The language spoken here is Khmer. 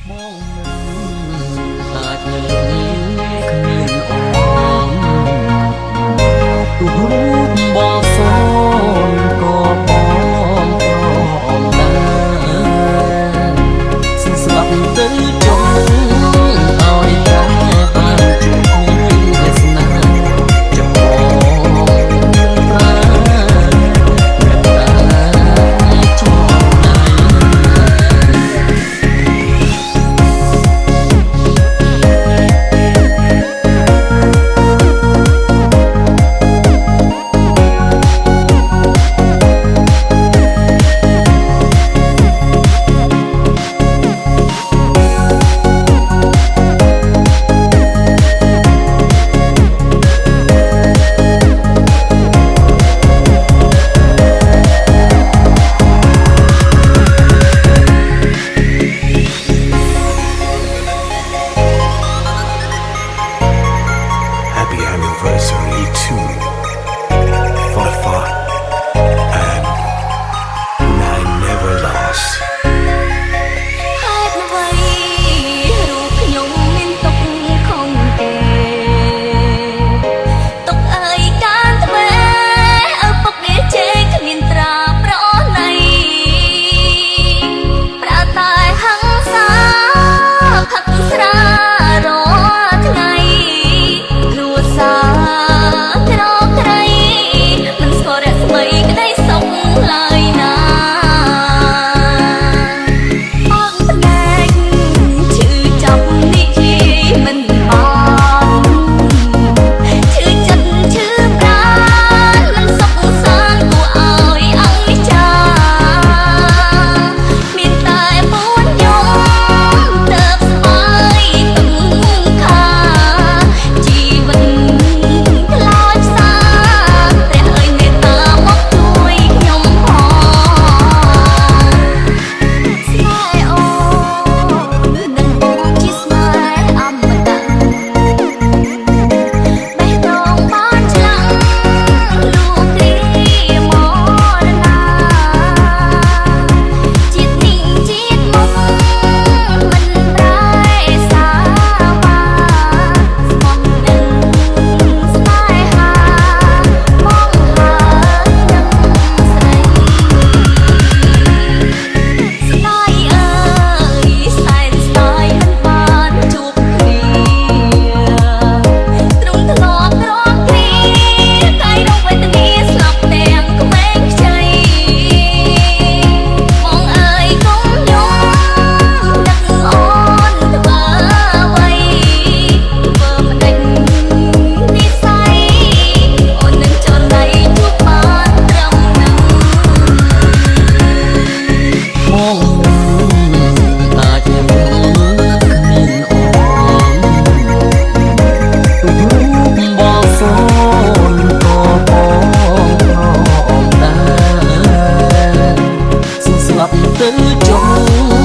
มองนั้นอาจไม่เคยอ่อนรูปบอกสอนก็มองพร้อมได้สิ่งสลับตื่นจงเอาให้ใจบ้านจุดเวสนาจะมองตาเงินตาจอไหนHappy anniversary to Fafa and Nine Never Lost ហេតុអ្វីរូបខ្ញុំមានទុកខុសទេទុកអើយការទ្វេឪពុកនេះជេរគ្មានត្រាប្រណីប្រាតែហឹង្សាផឹកស្រារាល់ថ្ងៃគ្រួសារក្រក្រៃមិនស្គាល់រស្មីក្តីសុខឡើយណាអងភ្នែកឈឺចាប់និយាយមិនបានឈឺចិត្តឈឺប្រាណមិនសុខសាន្តគួរឲ្យអង្ចាមានតែពួនយំទៅស្បើយទឹកខាជីវិតខ្លោចផ្សាព្រះអើយមេត្តាមកជួយខ្ញុំផងស្នេហ៍អូននឹងជាស្នេហ៍អមតៈបេះដូងបានឆ្លាក់លោកគ្រាមរណាជាតិនេះជាតិមកមិនប្រែសាមាស្មោះនឹងស្នេហាមកហើយនឹងស្រីស្ដាយអើយសែនស្ដាយមិនបានជួបគ្នាទ្រង់ធ្លាប់ក្រំគ្នាកាយរងវេទនាស្លាប់ទាំងក្មេងខ្ចីបងអើយកុំយំនឹកអូនធ្វើអ្វីធ្វើមិនដេចនិស្ស័យអូននឹងចរណៃជួបបានត្រឹមនឹង มองนั้นอาจยังគ្មានអូនរូបบอกสอนក៏បងព្រមដែរสิ่งស្លាប់ទៅចុង